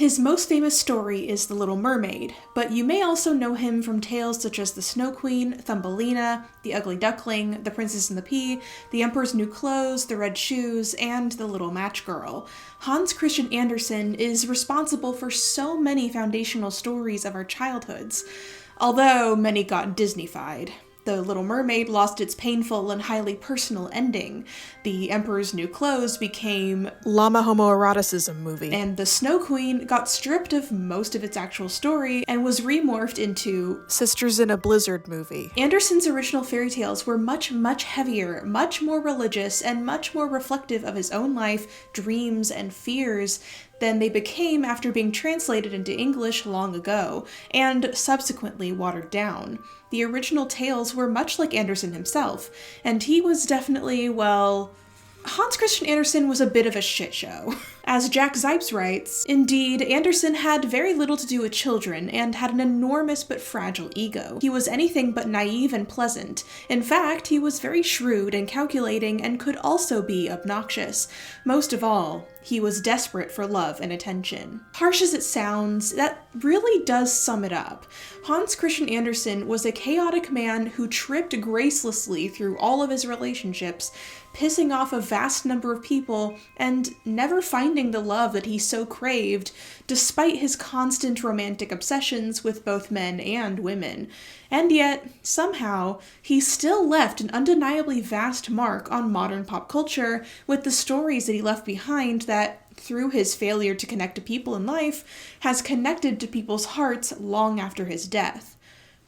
His most famous story is The Little Mermaid, but you may also know him from tales such as The Snow Queen, Thumbelina, The Ugly Duckling, The Princess and the Pea, The Emperor's New Clothes, The Red Shoes, and The Little Match Girl. Hans Christian Andersen is responsible for so many foundational stories of our childhoods, although many got Disney-fied. The Little Mermaid lost its painful and highly personal ending. The Emperor's New Clothes became llama homoeroticism movie. And The Snow Queen got stripped of most of its actual story and was remorphed into Sisters in a Blizzard movie. Andersen's original fairy tales were much heavier, much more religious, and much more reflective of his own life, dreams, and fears than they became after being translated into English long ago, and subsequently watered down. The original tales were much like Andersen himself, and he was definitely, well, Hans Christian Andersen was a bit of a shit show. As Jack Zipes writes, indeed, Andersen had very little to do with children and had an enormous but fragile ego. He was anything but naive and pleasant. In fact, he was very shrewd and calculating and could also be obnoxious. Most of all, he was desperate for love and attention. Harsh as it sounds, that really does sum it up. Hans Christian Andersen was a chaotic man who tripped gracelessly through all of his relationships, pissing off a vast number of people and never finding the love that he so craved, despite his constant romantic obsessions with both men and women. And yet, somehow, he still left an undeniably vast mark on modern pop culture with the stories that he left behind that, through his failure to connect to people in life, has connected to people's hearts long after his death.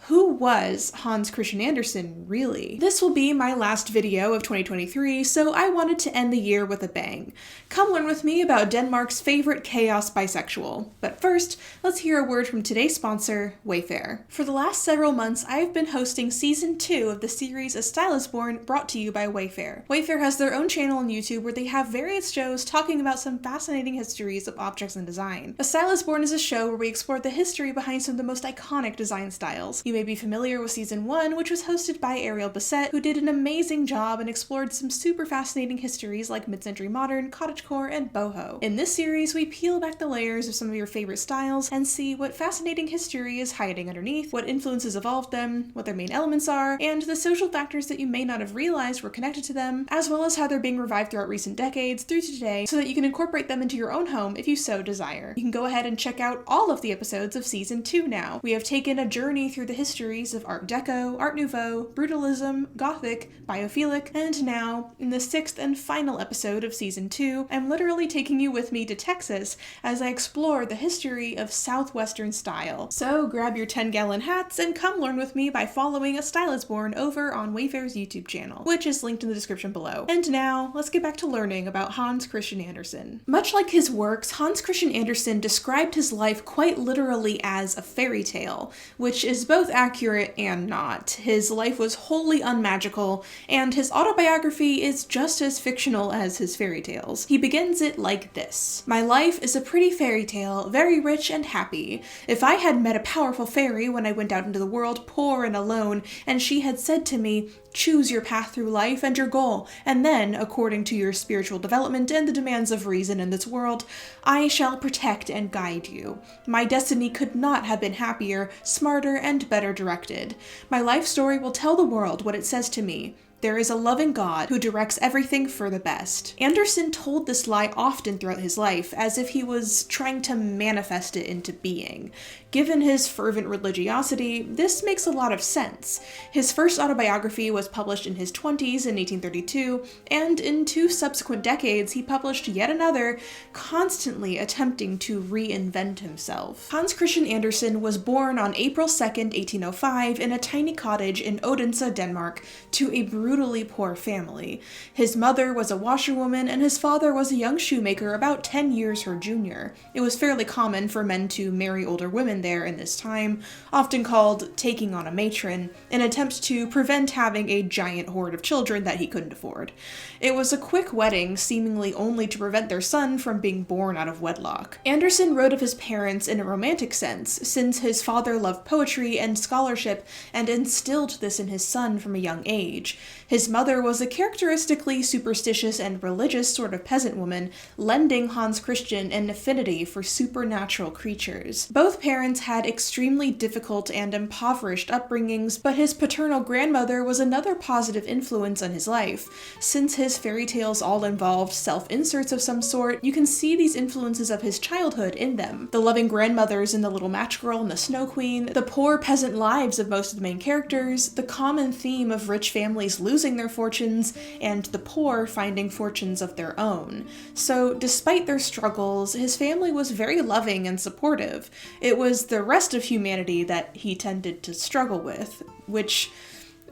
Who was Hans Christian Andersen, really? This will be my last video of 2023, so I wanted to end the year with a bang. Come learn with me about Denmark's favorite chaos bisexual. But first, let's hear a word from today's sponsor, Wayfair. For the last several months, I've been hosting Season 2 of the series A Style is Born, brought to you by Wayfair. Wayfair has their own channel on YouTube where they have various shows talking about some fascinating histories of objects and design. A Style is Born is a show where we explore the history behind some of the most iconic design styles. You may be familiar with Season 1, which was hosted by Ariel Bissett, who did an amazing job and explored some super fascinating histories like mid-century modern, cottagecore, and boho. In this series, we peel back the layers of some of your favorite styles and see what fascinating history is hiding underneath, what influences evolved them, what their main elements are, and the social factors that you may not have realized were connected to them, as well as how they're being revived throughout recent decades through to today, so that you can incorporate them into your own home if you so desire. You can go ahead and check out all of the episodes of Season 2 now. We have taken a journey through the histories of Art Deco, Art Nouveau, Brutalism, Gothic, Biophilic, and now, in the 6th and final episode of Season 2, I'm literally taking you with me to Texas as I explore the history of Southwestern style. So grab your 10-gallon hats and come learn with me by following A Style is Born over on Wayfair's YouTube channel, which is linked in the description below. And now, let's get back to learning about Hans Christian Andersen. Much like his works, Hans Christian Andersen described his life quite literally as a fairy tale, which is both accurate and not. His life was wholly unmagical, and his autobiography is just as fictional as his fairy tales. He begins it like this: "My life is a pretty fairy tale, very rich and happy. If I had met a powerful fairy when I went out into the world poor and alone, and she had said to me, 'Choose your path through life and your goal, and then, according to your spiritual development and the demands of reason in this world, I shall protect and guide you,' my destiny could not have been happier, smarter, and better directed. My life story will tell the world what it says to me. There is a loving God who directs everything for the best." Andersen told this lie often throughout his life, as if he was trying to manifest it into being. Given his fervent religiosity, this makes a lot of sense. His first autobiography was published in his 20s in 1832, and in 2 subsequent decades he published yet another, constantly attempting to reinvent himself. Hans Christian Andersen was born on April 2nd, 1805 in a tiny cottage in Odense, Denmark, to a brutally poor family. His mother was a washerwoman and his father was a young shoemaker about 10 years her junior. It was fairly common for men to marry older women there in this time, often called taking on a matron, in an attempt to prevent having a giant horde of children that he couldn't afford. It was a quick wedding, seemingly only to prevent their son from being born out of wedlock. Andersen wrote of his parents in a romantic sense, since his father loved poetry and scholarship and instilled this in his son from a young age. His mother was a characteristically superstitious and religious sort of peasant woman, lending Hans Christian an affinity for supernatural creatures. Both parents had extremely difficult and impoverished upbringings, but his paternal grandmother was another positive influence on his life. Since his fairy tales all involved self-inserts of some sort, you can see these influences of his childhood in them. The loving grandmothers in The Little Match Girl and The Snow Queen, the poor peasant lives of most of the main characters, the common theme of rich families losing their fortunes, and the poor finding fortunes of their own. So, despite their struggles, his family was very loving and supportive. It was the rest of humanity that he tended to struggle with, which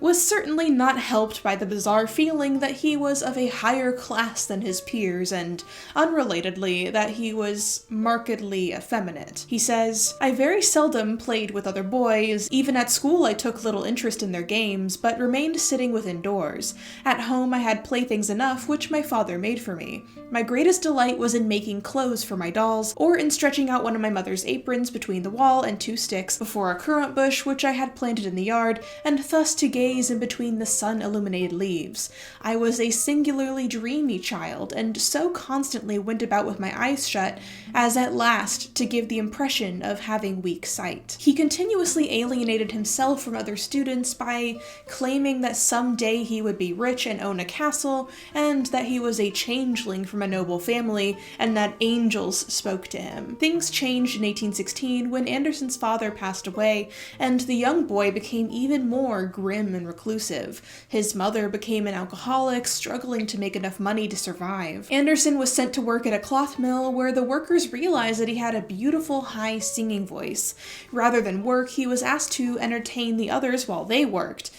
was certainly not helped by the bizarre feeling that he was of a higher class than his peers, and, unrelatedly, that he was markedly effeminate. He says, "I very seldom played with other boys. Even at school I took little interest in their games, but remained sitting within doors. At home I had playthings enough which my father made for me. My greatest delight was in making clothes for my dolls, or in stretching out one of my mother's aprons between the wall and two sticks before a currant bush which I had planted in the yard, and thus to gaze in between the sun-illuminated leaves. I was a singularly dreamy child, and so constantly went about with my eyes shut as at last to give the impression of having weak sight." He continuously alienated himself from other students by claiming that someday he would be rich and own a castle, and that he was a changeling from a noble family, and that angels spoke to him. Things changed in 1816 when Andersen's father passed away, and the young boy became even more grim and reclusive. His mother became an alcoholic, struggling to make enough money to survive. Andersen was sent to work at a cloth mill where the workers realized that he had a beautiful, high singing voice. Rather than work, he was asked to entertain the others while they worked.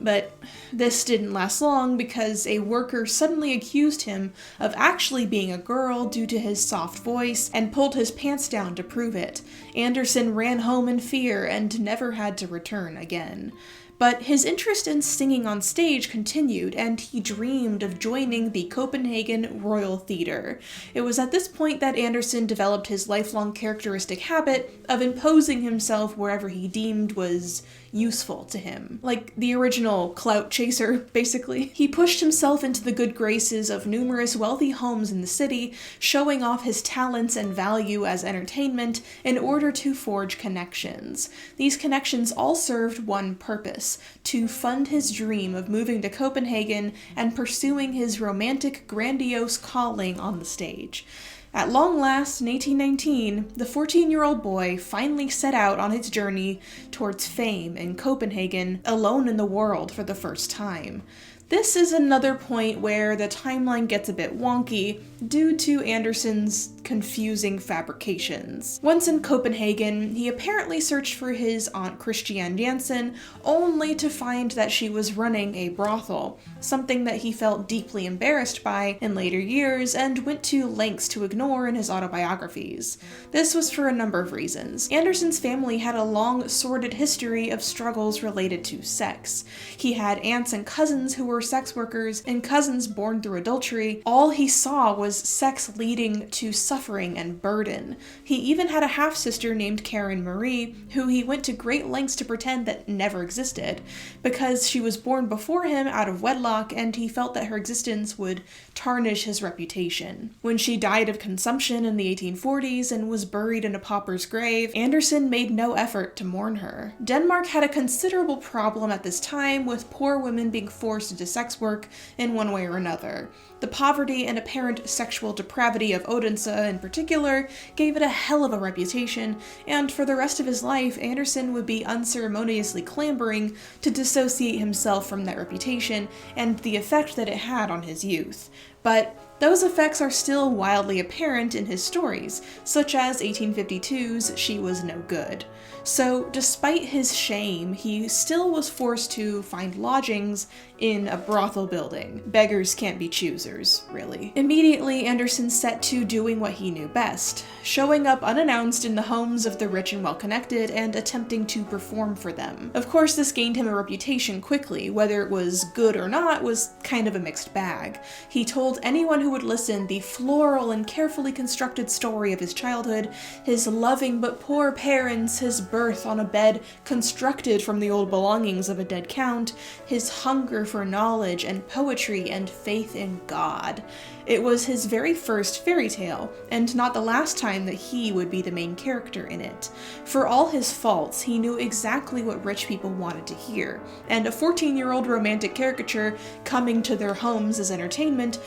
But this didn't last long because a worker suddenly accused him of actually being a girl due to his soft voice and pulled his pants down to prove it. Andersen ran home in fear and never had to return again. But his interest in singing on stage continued, and he dreamed of joining the Copenhagen Royal Theatre. It was at this point that Andersen developed his lifelong characteristic habit of imposing himself wherever he deemed was useful to him. Like the original clout chaser, basically. He pushed himself into the good graces of numerous wealthy homes in the city, showing off his talents and value as entertainment in order to forge connections. These connections all served one purpose: to fund his dream of moving to Copenhagen and pursuing his romantic, grandiose calling on the stage. At long last, in 1819, the 14-year-old boy finally set out on his journey towards fame in Copenhagen, alone in the world for the first time. This is another point where the timeline gets a bit wonky due to Andersen's confusing fabrications. Once in Copenhagen, he apparently searched for his Aunt Christian Andersen, only to find that she was running a brothel, something that he felt deeply embarrassed by in later years and went to lengths to ignore in his autobiographies. This was for a number of reasons. Andersen's family had a long, sordid history of struggles related to sex. He had aunts and cousins who were sex workers, and cousins born through adultery. All he saw was sex leading to suffering and burden. He even had a half-sister named Karen Marie, who he went to great lengths to pretend that never existed, because she was born before him out of wedlock, and he felt that her existence would tarnish his reputation. When she died of consumption in the 1840s and was buried in a pauper's grave, Andersen made no effort to mourn her. Denmark had a considerable problem at this time with poor women being forced into sex work in one way or another. The poverty and apparent sexual depravity of Odense in particular gave it a hell of a reputation, and for the rest of his life, Andersen would be unceremoniously clambering to dissociate himself from that reputation and the effect that it had on his youth. But those effects are still wildly apparent in his stories, such as 1852's She Was No Good. So, despite his shame, he still was forced to find lodgings in a brothel building. Beggars can't be choosers. losers, really. Immediately, Andersen set to doing what he knew best, showing up unannounced in the homes of the rich and well-connected and attempting to perform for them. Of course, this gained him a reputation quickly. Whether it was good or not was kind of a mixed bag. He told anyone who would listen the floral and carefully constructed story of his childhood, his loving but poor parents, his birth on a bed constructed from the old belongings of a dead count, his hunger for knowledge and poetry and faith in God. It was his very first fairy tale, and not the last time that he would be the main character in it. For all his faults, he knew exactly what rich people wanted to hear, and a 14-year-old romantic caricature coming to their homes as entertainment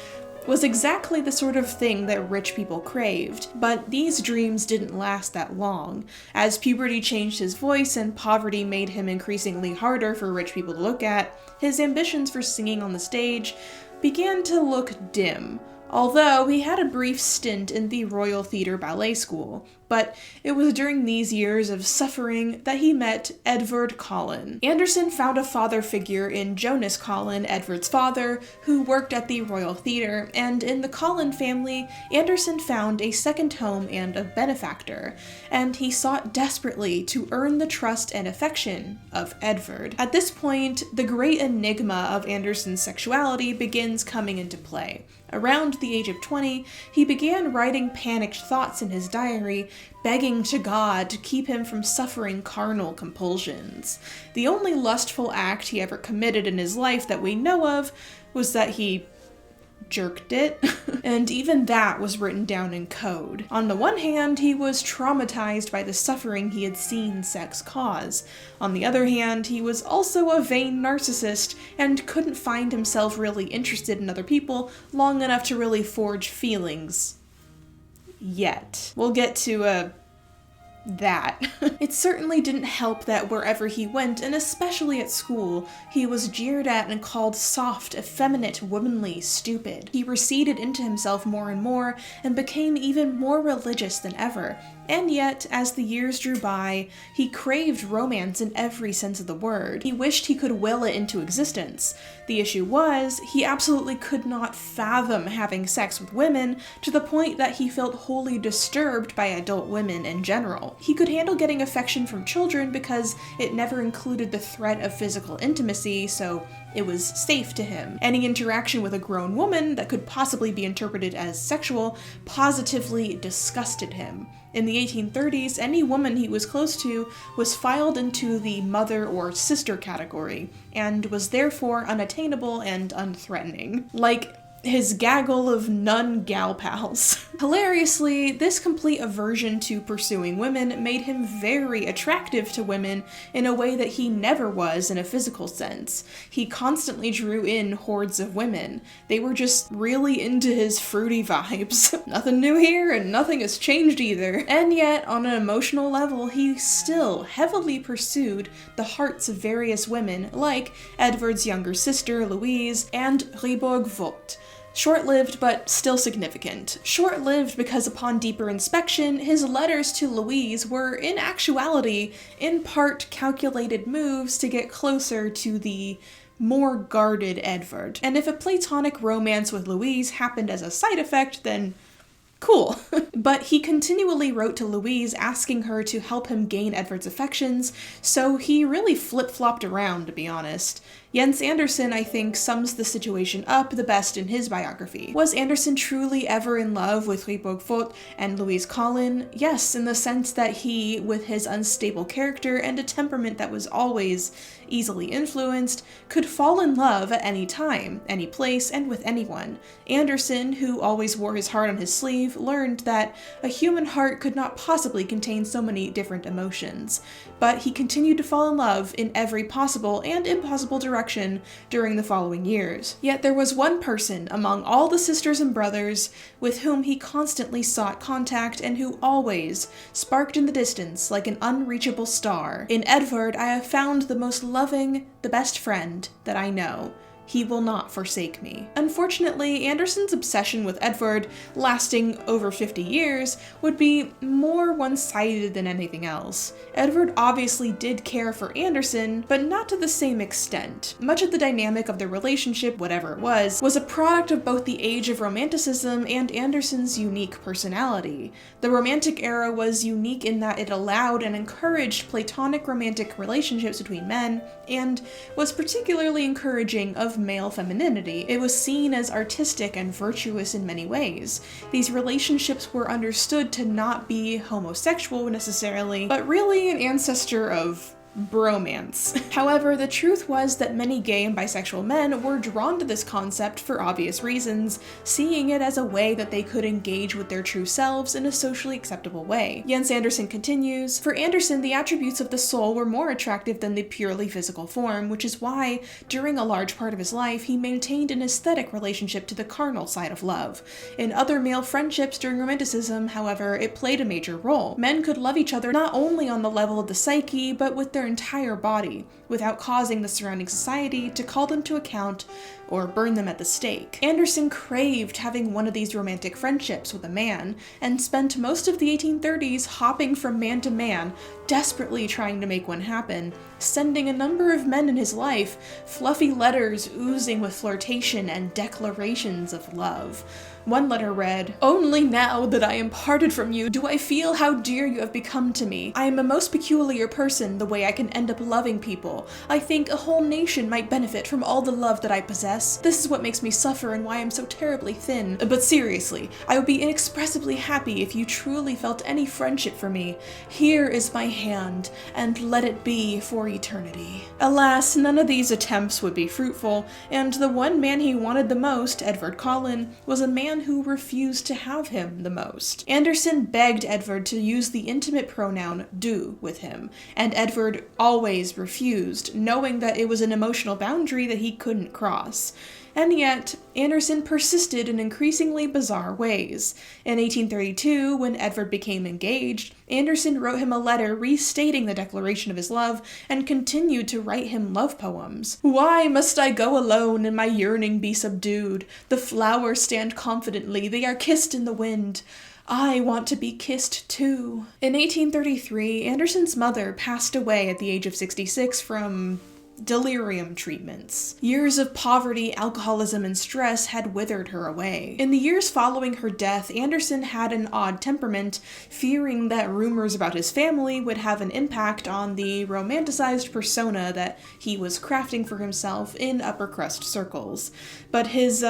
was exactly the sort of thing that rich people craved. But these dreams didn't last that long. As puberty changed his voice and poverty made him increasingly harder for rich people to look at, his ambitions for singing on the stage began to look dim. Although he had a brief stint in the Royal Theatre Ballet School, but it was during these years of suffering that he met Edvard Collin. Andersen found a father figure in Jonas Collin, Edvard's father, who worked at the Royal Theatre, and in the Collin family, Andersen found a second home and a benefactor, and he sought desperately to earn the trust and affection of Edvard. At this point, the great enigma of Andersen's sexuality begins coming into play. Around the age of 20, he began writing panicked thoughts in his diary, begging to God to keep him from suffering carnal compulsions. The only lustful act he ever committed in his life that we know of was that he jerked it, and even that was written down in code. On the one hand, he was traumatized by the suffering he had seen sex cause. On the other hand, he was also a vain narcissist and couldn't find himself really interested in other people long enough to really forge feelings. Yet. We'll get to, that. It certainly didn't help that wherever he went, and especially at school, he was jeered at and called soft, effeminate, womanly, stupid. He receded into himself more and more, and became even more religious than ever. And yet, as the years drew by, he craved romance in every sense of the word. He wished he could will it into existence. The issue was, he absolutely could not fathom having sex with women, to the point that he felt wholly disturbed by adult women in general. He could handle getting affection from children because it never included the threat of physical intimacy, so it was safe to him. Any interaction with a grown woman that could possibly be interpreted as sexual positively disgusted him. In the 1830s, any woman he was close to was filed into the mother or sister category, and was therefore unattainable and unthreatening. Like his gaggle of nun gal pals. Hilariously, this complete aversion to pursuing women made him very attractive to women in a way that he never was in a physical sense. He constantly drew in hordes of women. They were just really into his fruity vibes. Nothing new here, and nothing has changed either. And yet, on an emotional level, he still heavily pursued the hearts of various women, like Edvard's younger sister, Louise, and Riborg Vogt. Short-lived, but still significant. Short-lived because upon deeper inspection, his letters to Louise were, in actuality, in part calculated moves to get closer to the more guarded Edvard. And if a platonic romance with Louise happened as a side effect, then cool. But he continually wrote to Louise asking her to help him gain Edvard's affections, so he really flip-flopped around, to be honest. Jens Andersen, I think, sums the situation up the best in his biography. Was Andersen truly ever in love with Riborg Vogt and Louise Collin? Yes, in the sense that he, with his unstable character and a temperament that was always easily influenced, could fall in love at any time, any place, and with anyone. Andersen, who always wore his heart on his sleeve, learned that a human heart could not possibly contain so many different emotions. But he continued to fall in love in every possible and impossible direction during the following years. Yet there was one person among all the sisters and brothers with whom he constantly sought contact and who always sparked in the distance like an unreachable star. In Edvard, I have found the most loving, the best friend that I know. he will not forsake me. Unfortunately, Andersen's obsession with Edvard, lasting over 50 years, would be more one-sided than anything else. Edvard obviously did care for Andersen, but not to the same extent. Much of the dynamic of their relationship, whatever it was a product of both the age of Romanticism and Andersen's unique personality. The Romantic era was unique in that it allowed and encouraged platonic romantic relationships between men, and was particularly encouraging of male femininity. It was seen as artistic and virtuous in many ways. These relationships were understood to not be homosexual necessarily, but really an ancestor of bromance. However, the truth was that many gay and bisexual men were drawn to this concept for obvious reasons, seeing it as a way that they could engage with their true selves in a socially acceptable way. Jens Andersen continues, "For Andersen, the attributes of the soul were more attractive than the purely physical form, which is why, during a large part of his life, he maintained an aesthetic relationship to the carnal side of love. In other male friendships during Romanticism, however, it played a major role. Men could love each other not only on the level of the psyche, but with their entire body, without causing the surrounding society to call them to account or burn them at the stake." Andersen craved having one of these romantic friendships with a man, and spent most of the 1830s hopping from man to man, desperately trying to make one happen, sending a number of men in his life fluffy letters oozing with flirtation and declarations of love. One letter read, "Only now that I am parted from you do I feel how dear you have become to me. I am a most peculiar person, the way I can end up loving people. I think a whole nation might benefit from all the love that I possess. This is what makes me suffer and why I'm so terribly thin. But seriously, I would be inexpressibly happy if you truly felt any friendship for me. Here is my hand, and let it be for eternity." Alas, none of these attempts would be fruitful, and the one man he wanted the most, Edvard Collin, was a man who refused to have him the most. Andersen begged Edvard to use the intimate pronoun du with him, and Edvard always refused, knowing that it was an emotional boundary that he couldn't cross. And yet, Andersen persisted in increasingly bizarre ways. In 1832, when Edvard became engaged, Andersen wrote him a letter restating the declaration of his love, and continued to write him love poems. "Why must I go alone and my yearning be subdued? The flowers stand confidently, they are kissed in the wind. I want to be kissed too." In 1833, Andersen's mother passed away at the age of 66 from delirium treatments. Years of poverty, alcoholism, and stress had withered her away. In the years following her death, Andersen had an odd temperament, fearing that rumors about his family would have an impact on the romanticized persona that he was crafting for himself in upper crust circles. But his,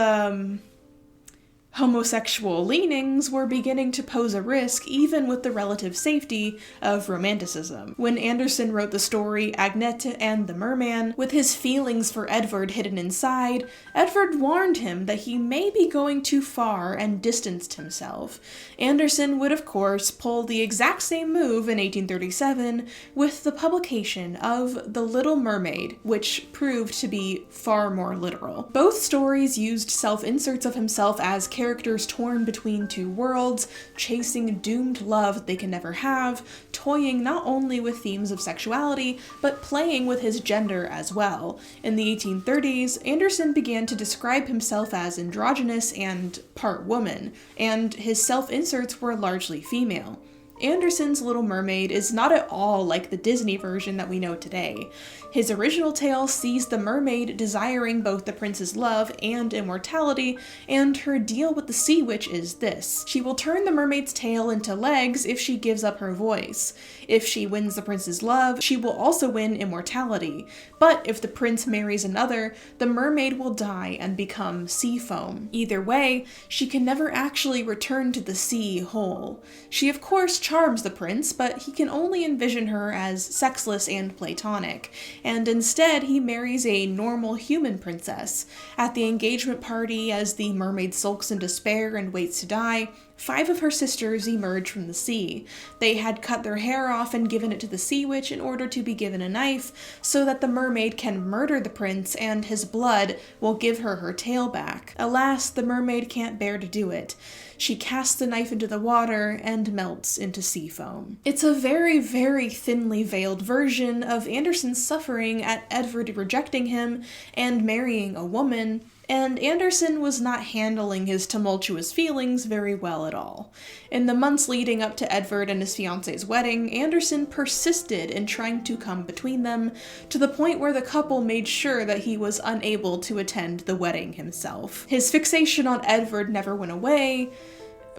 homosexual leanings were beginning to pose a risk even with the relative safety of Romanticism. When Andersen wrote the story Agnete and the Merman, with his feelings for Edvard hidden inside, Edvard warned him that he may be going too far and distanced himself. Andersen would of course pull the exact same move in 1837 with the publication of The Little Mermaid, which proved to be far more literal. Both stories used self-inserts of himself as characters torn between two worlds, chasing doomed love they can never have, toying not only with themes of sexuality, but playing with his gender as well. In the 1830s, Andersen began to describe himself as androgynous and part woman, and his self-inserts were largely female. Andersen's Little Mermaid is not at all like the Disney version that we know today. His original tale sees the mermaid desiring both the prince's love and immortality, and her deal with the sea witch is this: she will turn the mermaid's tail into legs if she gives up her voice. If she wins the prince's love, she will also win immortality. But if the prince marries another, the mermaid will die and become sea foam. Either way, she can never actually return to the sea whole. She of course charms the prince, but he can only envision her as sexless and platonic, and instead he marries a normal human princess. At the engagement party, as the mermaid sulks in despair and waits to die, 5 of her sisters emerge from the sea. They had cut their hair off and given it to the sea witch in order to be given a knife, so that the mermaid can murder the prince and his blood will give her tail back. Alas, the mermaid can't bear to do it. She casts the knife into the water and melts into sea foam. It's a very, very thinly veiled version of Andersen's suffering at Edvard rejecting him and marrying a woman, and Andersen was not handling his tumultuous feelings very well at all. In the months leading up to Edvard and his fiance's wedding, Andersen persisted in trying to come between them, to the point where the couple made sure that he was unable to attend the wedding himself. His fixation on Edvard never went away,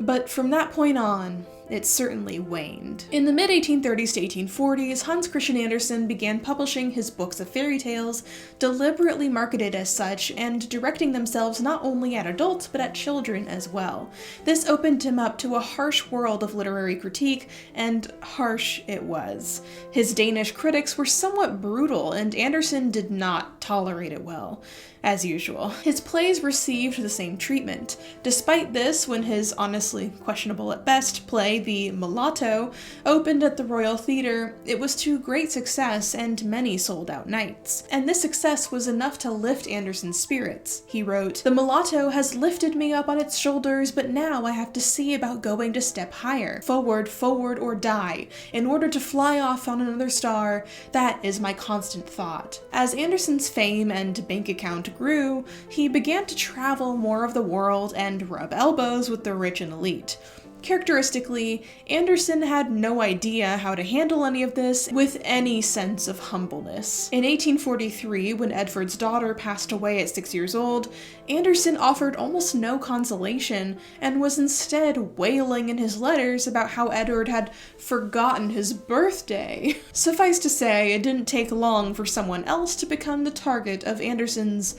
but from that point on, it certainly waned. In the mid-1830s to 1840s, Hans Christian Andersen began publishing his books of fairy tales, deliberately marketed as such, and directing themselves not only at adults, but at children as well. This opened him up to a harsh world of literary critique, and harsh it was. His Danish critics were somewhat brutal, and Andersen did not tolerate it well. As usual, his plays received the same treatment. Despite this, when his honestly questionable at best play, The Mulatto, opened at the Royal Theatre, it was to great success and many sold-out nights. And this success was enough to lift Andersen's spirits. He wrote, "The Mulatto has lifted me up on its shoulders, but now I have to see about going to step higher. Forward, forward, or die. In order to fly off on another star, that is my constant thought." As Andersen's fame and bank account grew, he began to travel more of the world and rub elbows with the rich and elite. Characteristically, Andersen had no idea how to handle any of this with any sense of humbleness. In 1843, when Edvard's daughter passed away at 6 years old, Andersen offered almost no consolation and was instead wailing in his letters about how Edvard had forgotten his birthday. Suffice to say, it didn't take long for someone else to become the target of Andersen's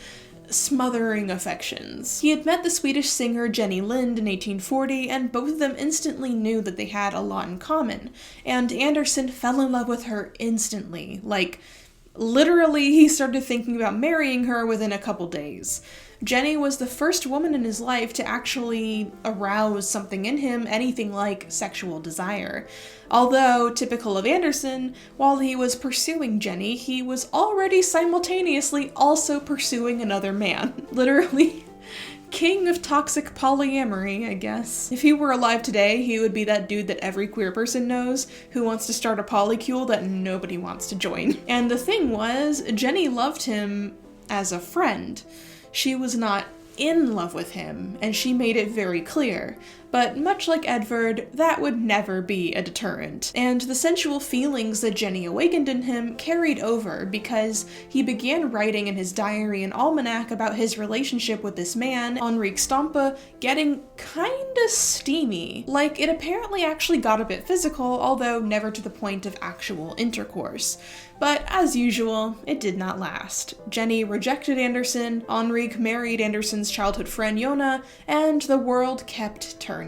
smothering affections. He had met the Swedish singer Jenny Lind in 1840, and both of them instantly knew that they had a lot in common, and Andersen fell in love with her instantly. Like, literally, he started thinking about marrying her within a couple days. Jenny was the first woman in his life to actually arouse something in him, anything like sexual desire. Although, typical of Andersen, while he was pursuing Jenny, he was already simultaneously also pursuing another man. Literally, king of toxic polyamory, I guess. If he were alive today, he would be that dude that every queer person knows, who wants to start a polycule that nobody wants to join. And the thing was, Jenny loved him as a friend. She was not in love with him, and she made it very clear. But much like Edvard, that would never be a deterrent. And the sensual feelings that Jenny awakened in him carried over because he began writing in his diary and almanac about his relationship with this man, Henrik Stampe, getting kinda steamy. Like, it apparently actually got a bit physical, although never to the point of actual intercourse. But as usual, it did not last. Jenny rejected Andersen, Henrik married Andersen's childhood friend Jona, and the world kept turning.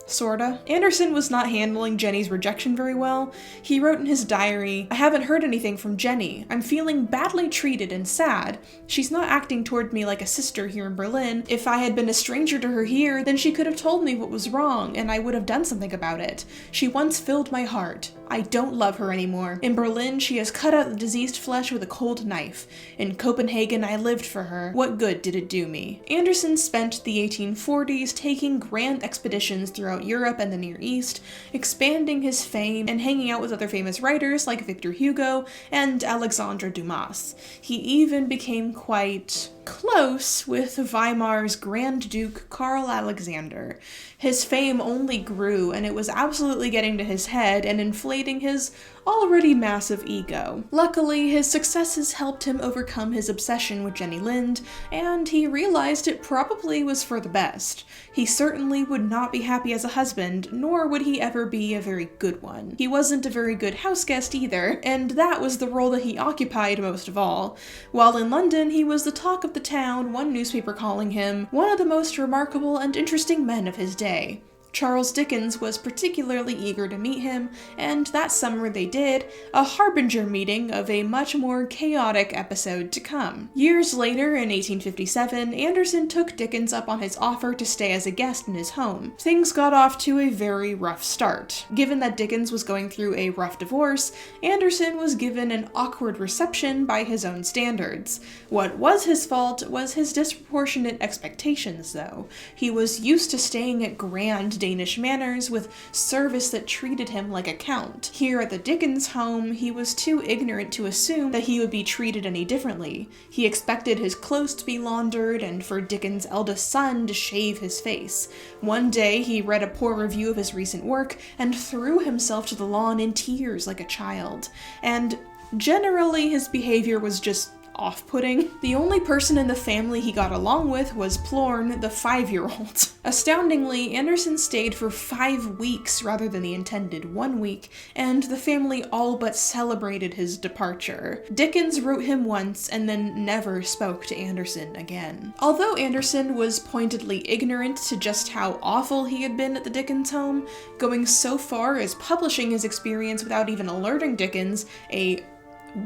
Sorta. Andersen was not handling Jenny's rejection very well. He wrote in his diary, "I haven't heard anything from Jenny. I'm feeling badly treated and sad. She's not acting toward me like a sister here in Berlin. If I had been a stranger to her here, then she could have told me what was wrong, and I would have done something about it. She once filled my heart. I don't love her anymore. In Berlin, she has cut out the diseased flesh with a cold knife. In Copenhagen, I lived for her. What good did it do me?" Andersen spent the 1840s taking grand expeditions throughout Europe and the Near East, expanding his fame and hanging out with other famous writers like Victor Hugo and Alexandre Dumas. He even became quite close with Weimar's Grand Duke Karl Alexander. His fame only grew, and it was absolutely getting to his head and inflating his already massive ego. Luckily, his successes helped him overcome his obsession with Jenny Lind, and he realized it probably was for the best. He certainly would not be happy as a husband, nor would he ever be a very good one. He wasn't a very good houseguest either, and that was the role that he occupied most of all. While in London, he was the talk of the town, one newspaper calling him one of the most remarkable and interesting men of his day. Charles Dickens was particularly eager to meet him, and that summer they did, a harbinger meeting of a much more chaotic episode to come. Years later, in 1857, Andersen took Dickens up on his offer to stay as a guest in his home. Things got off to a very rough start. Given that Dickens was going through a rough divorce, Andersen was given an awkward reception by his own standards. What was his fault was his disproportionate expectations, though. He was used to staying at grand Danish manners with service that treated him like a count. Here at the Dickens home, he was too ignorant to assume that he would be treated any differently. He expected his clothes to be laundered and for Dickens' eldest son to shave his face. One day, he read a poor review of his recent work and threw himself to the lawn in tears like a child. And generally, his behavior was just off-putting. The only person in the family he got along with was Plorn, the 5-year-old. Astoundingly, Andersen stayed for 5 weeks rather than the intended 1 week, and the family all but celebrated his departure. Dickens wrote him once and then never spoke to Andersen again. Although Andersen was pointedly ignorant to just how awful he had been at the Dickens home, going so far as publishing his experience without even alerting Dickens, a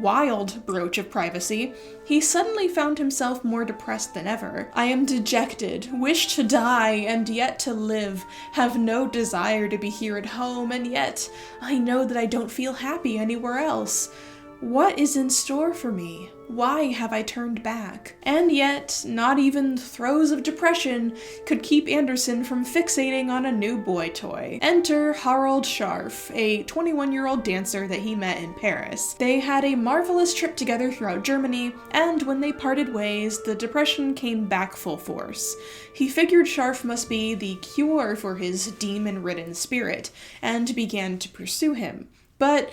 wild broach of privacy, he suddenly found himself more depressed than ever. "I am dejected, wish to die, and yet to live, have no desire to be here at home, and yet I know that I don't feel happy anywhere else. What is in store for me? Why have I turned back?" And yet, not even the throes of depression could keep Andersen from fixating on a new boy toy. Enter Harald Scharf, a 21-year-old dancer that he met in Paris. They had a marvelous trip together throughout Germany, and when they parted ways, the depression came back full force. He figured Scharf must be the cure for his demon-ridden spirit, and began to pursue him. But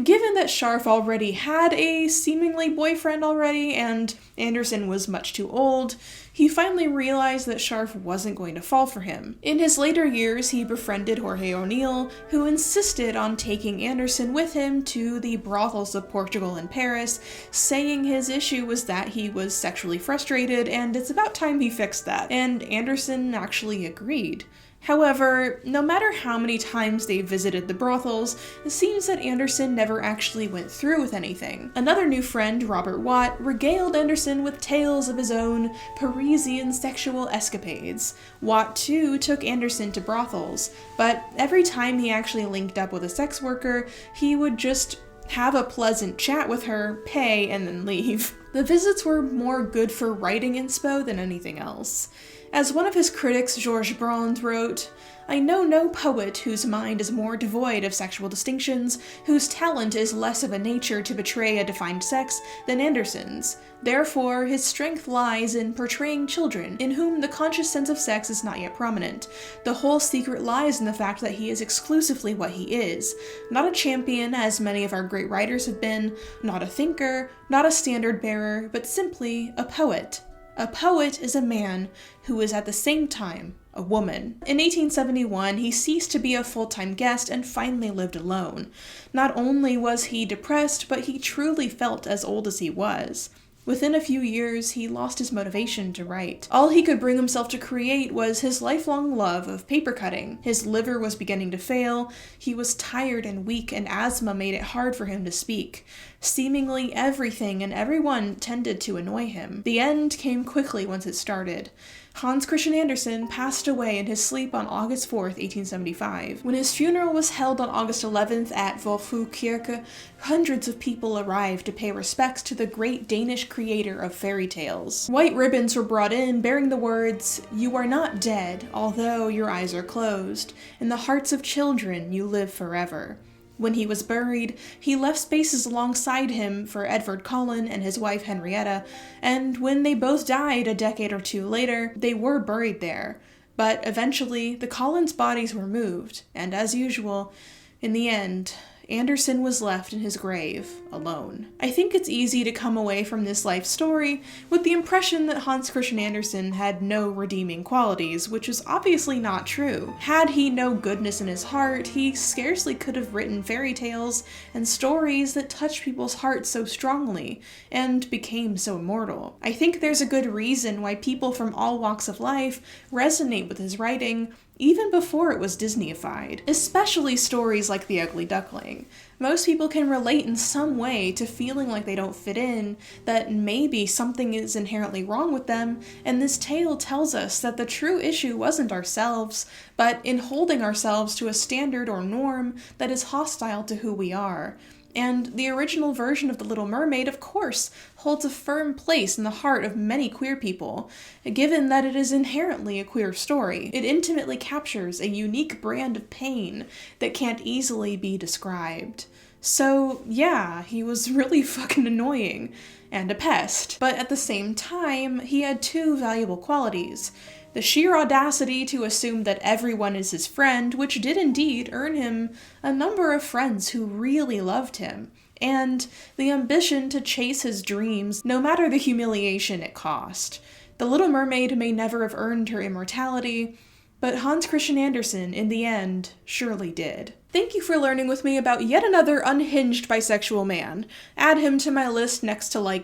given that Scharf already had a seemingly boyfriend already, and Andersen was much too old, he finally realized that Scharf wasn't going to fall for him. In his later years, he befriended Jorge O'Neill, who insisted on taking Andersen with him to the brothels of Portugal and Paris, saying his issue was that he was sexually frustrated, and it's about time he fixed that. And Andersen actually agreed. However, no matter how many times they visited the brothels, it seems that Andersen never actually went through with anything. Another new friend, Robert Watt, regaled Andersen with tales of his own Parisian sexual escapades. Watt, too, took Andersen to brothels, but every time he actually linked up with a sex worker, he would just have a pleasant chat with her, pay, and then leave. The visits were more good for writing inspo than anything else. As one of his critics, Georges Brand, wrote, "I know no poet whose mind is more devoid of sexual distinctions, whose talent is less of a nature to betray a defined sex, than Andersen's. Therefore, his strength lies in portraying children, in whom the conscious sense of sex is not yet prominent. The whole secret lies in the fact that he is exclusively what he is. Not a champion, as many of our great writers have been, not a thinker, not a standard-bearer, but simply a poet. A poet is a man who is at the same time a woman." In 1871, he ceased to be a full-time guest and finally lived alone. Not only was he depressed, but he truly felt as old as he was. Within a few years, he lost his motivation to write. All he could bring himself to create was his lifelong love of paper cutting. His liver was beginning to fail, he was tired and weak, and asthma made it hard for him to speak. Seemingly everything and everyone tended to annoy him. The end came quickly once it started. Hans Christian Andersen passed away in his sleep on August 4th, 1875. When his funeral was held on August 11th at Volfukirke, hundreds of people arrived to pay respects to the great Danish creator of fairy tales. White ribbons were brought in bearing the words, "You are not dead, although your eyes are closed. In the hearts of children you live forever." When he was buried, he left spaces alongside him for Edvard Collin and his wife Henrietta, and when they both died a decade or two later, they were buried there. But eventually, the Collins' bodies were moved, and as usual, in the end, Andersen was left in his grave, alone. I think it's easy to come away from this life story with the impression that Hans Christian Andersen had no redeeming qualities, which is obviously not true. Had he no goodness in his heart, he scarcely could have written fairy tales and stories that touch people's hearts so strongly, and became so immortal. I think there's a good reason why people from all walks of life resonate with his writing, even before it was Disneyified, especially stories like The Ugly Duckling. Most people can relate in some way to feeling like they don't fit in, that maybe something is inherently wrong with them, and this tale tells us that the true issue wasn't ourselves, but in holding ourselves to a standard or norm that is hostile to who we are. And the original version of The Little Mermaid, of course, holds a firm place in the heart of many queer people, given that it is inherently a queer story. It intimately captures a unique brand of pain that can't easily be described. So, yeah, he was really fucking annoying, and a pest. But at the same time, he had two valuable qualities. The sheer audacity to assume that everyone is his friend, which did indeed earn him a number of friends who really loved him, and the ambition to chase his dreams, no matter the humiliation it cost. The Little Mermaid may never have earned her immortality, but Hans Christian Andersen, in the end, surely did. Thank you for learning with me about yet another unhinged bisexual man. Add him to my list next to,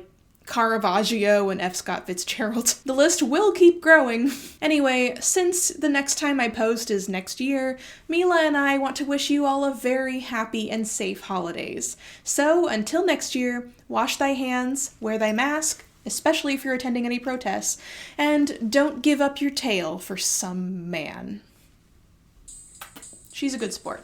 Caravaggio and F. Scott Fitzgerald. The list will keep growing. Anyway, since the next time I post is next year, Mila and I want to wish you all a very happy and safe holidays. So, until next year, wash thy hands, wear thy mask, especially if you're attending any protests, and don't give up your tail for some man. She's a good sport.